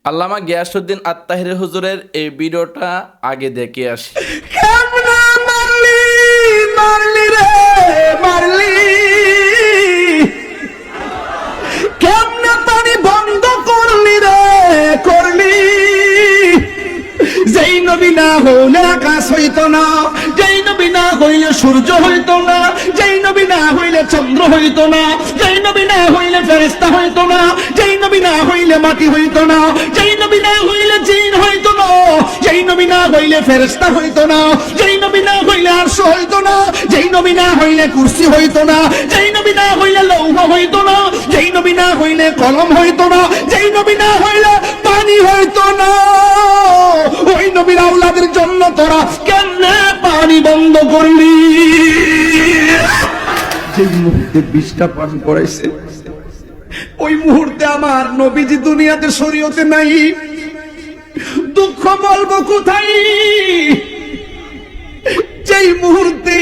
আল্লামা গিয়াসউদ্দিন আত্তাহিরি হুজুরের এই ভিডিওটা আগে দেখে আসি। কেমনে মারলি মারলি রে মারলি, কেমনে পানি বন্ধ করলি রে করলি। যেই নবী না হইলে আকাশ হইতো না, যেই নবী না হইলে সূর্য হইতো না, যেই নবী না হইলে চন্দ্র হইতো না, যেই নবী না হইলে ফেরেশতা হইতো না, যেই নবী না হইলে মাটি হইতো না, যেই নবী না হইলে জিন হইতো না, যেই নবী না হইলে ফেরেশতা হইতো না, যেই নবী না হইলে আরশ হইতো না, যেই নবী না হইলে কুরসি হইতো না, যেই নবী না হইলে লৌহ হইতো না, যেই নবী না হইলে কলম হইতো না, যেই নবী না হইলে পানি হইতো না। ওই নবীর আওলাদের জন্য তোরা কেমনে পানি বন্ধ করলি? যে মুহূর্তে বিষটা পান করাইছে ওই মুহূর্তে আমার নবীজি দুনিয়াতে শরীয়তে নাই, দুঃখ বলবো কোথায়? যেই মুহূর্তে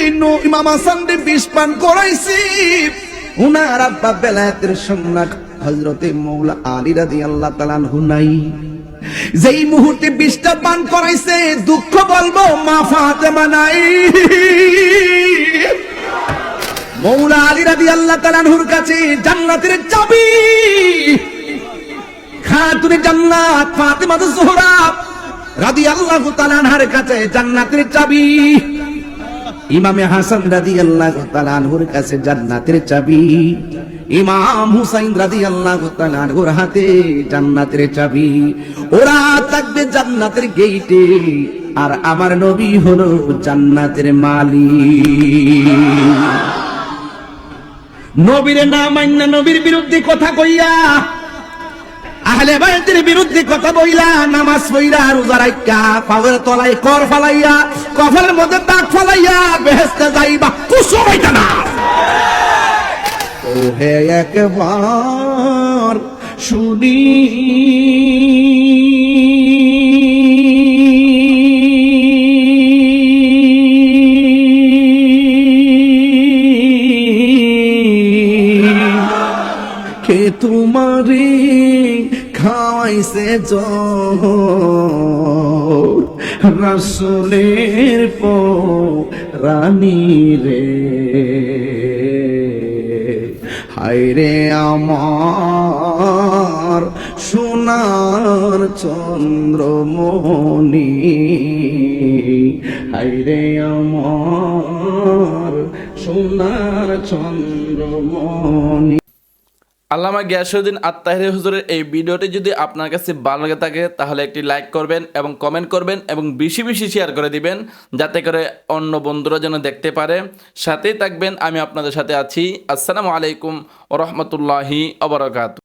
ইমাম হাসানকে বিষ পান করাইছি, উনার আব্বা বেলায়েতের সম্রাট হযরতে মৌলা আলী রাদিয়াল্লাহু তাআলা আনহু নাই। যেই মুহূর্তে বিষটা পান করাইছে, দুঃখ বলবো মা ফাতেমা নাই। মৌলা আলী রাদিয়াল্লাহু তাআলা আনহুর কাছে জান্নাতের চাবি, খাতুনে জান্নাত ফাতেমা জোহরা রাদিয়াল্লাহু তাআলা আনহার কাছে জান্নাতের চাবি, ইমামে হাসান রাদিয়াল্লাহু তাআলা আনহুর কাছে জান্নাতের চাবি, ইমাম হুসাইন রাদিয়াল্লাহু তাআলা আনহুর হাতে জান্নাতের চাবি। ওরা থাকবে জান্নাতের গেইটে, আর আমার নবী হলো জান্নাতের মালিক। নবীর না মান্না নবীর বিরুদ্ধে কথা কইয়া, আহলে বাইতের বিরুদ্ধে কথা বইলা, নামাজ পড়া রোজা রাখা, পাওয়ের তলায় কর ফালাইয়া, কফলের মধ্যে দাগ ফালাইয়া বেহেশতে যাইবা, কুসুম হইতা না। ও হে একবার শুনি কে তোমারে খাওয়াইছে রাসূলের রানী রে, হায়রে আমার সোনার চন্দ্রমণি, হায়রে আমার সোনার চন্দ্রমণি। আল্লামা গিয়াসউদ্দিন আত্তাহিরি হুজুরের এই ভিডিওটি যদি আপনার কাছে ভালো লাগে থাকে তাহলে একটি লাইক করবেন এবং কমেন্ট করবেন এবং বেশি বেশি শেয়ার করে দিবেন, যাতে করে অন্য বন্ধুরা যেন দেখতে পারে। সাথেই থাকবেন, আমি আপনাদের সাথে আছি। আসসালামু আলাইকুম ওয়া রাহমাতুল্লাহি ওয়া বারাকাতুহু।